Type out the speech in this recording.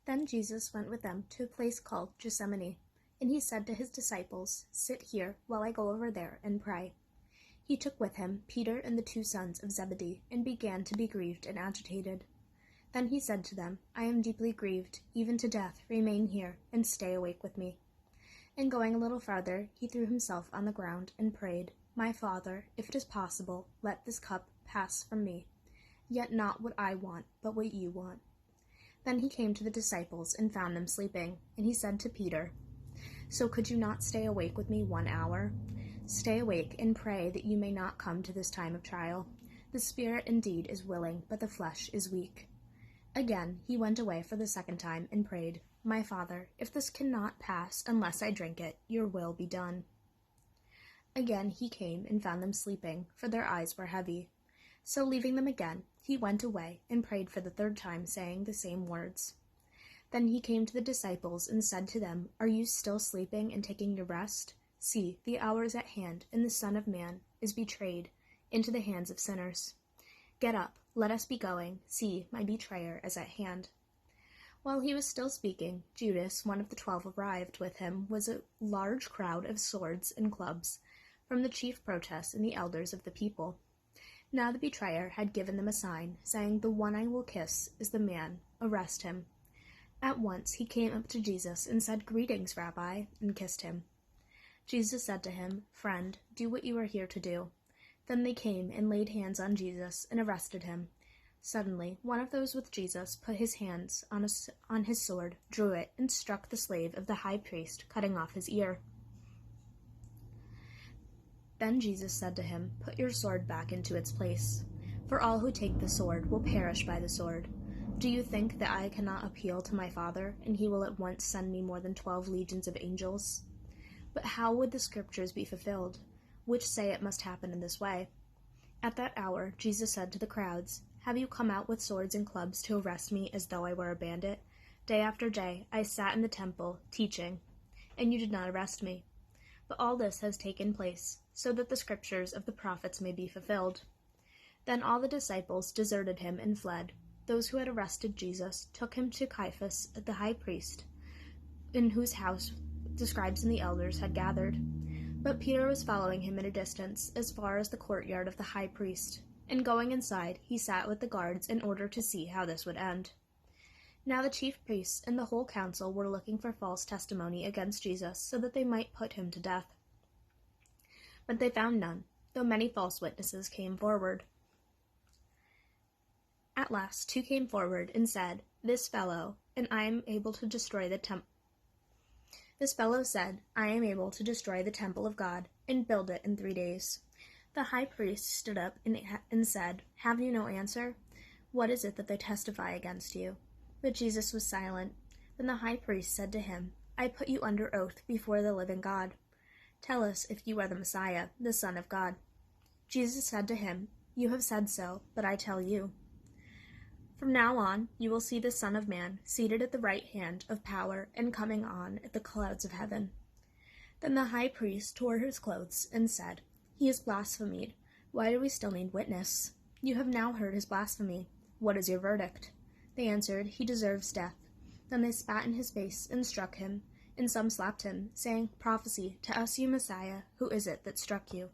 Then Jesus went with them to a place called Gethsemane, and he said to his disciples, "Sit here while I go over there and pray." He took with him Peter and the 2 sons of Zebedee, and began to be grieved and agitated. Then he said to them, "I am deeply grieved, even to death. Remain here, and stay awake with me." And going a little farther, he threw himself on the ground and prayed, "My Father, if it is possible, let this cup pass from me. Yet not what I want, but what you want." Then he came to the disciples and found them sleeping, and he said to Peter, "So could you not stay awake with me 1 hour? Stay awake and pray that you may not come to this time of trial. The spirit indeed is willing, but the flesh is weak." Again he went away for the 2nd time and prayed, "My Father, if this cannot pass unless I drink it, your will be done." Again he came and found them sleeping, for their eyes were heavy. So leaving them again, he went away and prayed for the 3rd time, saying the same words. Then he came to the disciples and said to them, "Are you still sleeping and taking your rest? See, the hour is at hand, and the Son of Man is betrayed into the hands of sinners. Get up, let us be going. See, my betrayer is at hand." While he was still speaking, Judas, one of the 12, arrived. With him was a large crowd of swords and clubs from the chief protests and the elders of the people. Now the betrayer had given them a sign, saying, "The one I will kiss is the man. Arrest him." At once he came up to Jesus and said, "Greetings, Rabbi," and kissed him. Jesus said to him, "Friend, do what you are here to do." Then they came and laid hands on Jesus and arrested him. Suddenly one of those with Jesus put his hands on his sword, drew it, and struck the slave of the high priest, cutting off his ear. Then Jesus said to him, "Put your sword back into its place, for all who take the sword will perish by the sword. Do you think that I cannot appeal to my Father, and he will at once send me more than 12 legions of angels? But how would the scriptures be fulfilled, which say it must happen in this way?" At that hour Jesus said to the crowds, "Have you come out with swords and clubs to arrest me as though I were a bandit? Day after day I sat in the temple, teaching, and you did not arrest me. But all this has taken place, so that the scriptures of the prophets may be fulfilled." Then all the disciples deserted him and fled. Those who had arrested Jesus took him to Caiaphas, the high priest, in whose house the scribes and the elders had gathered. But Peter was following him at a distance, as far as the courtyard of the high priest, and going inside, he sat with the guards in order to see how this would end. Now the chief priests and the whole council were looking for false testimony against Jesus, so that they might put him to death. But they found none, though many false witnesses came forward. At last 2 came forward and said, This fellow said, I am able to destroy the temple of God and build it in 3 days. The high priest stood up and said, "Have you no answer? What is it that they testify against you?" But Jesus was silent. Then the high priest said to him, "I put you under oath before the living God. Tell us if you are the Messiah, the Son of God." Jesus said to him, "You have said so, but I tell you. From now on you will see the Son of Man seated at the right hand of power and coming on at the clouds of heaven." Then the high priest tore his clothes and said, "He has blasphemed. Why do we still need witness? You have now heard his blasphemy. What is your verdict?" They answered, "He deserves death." Then they spat in his face and struck him, and some slapped him, saying, "Prophesy to us, you Messiah, who is it that struck you?"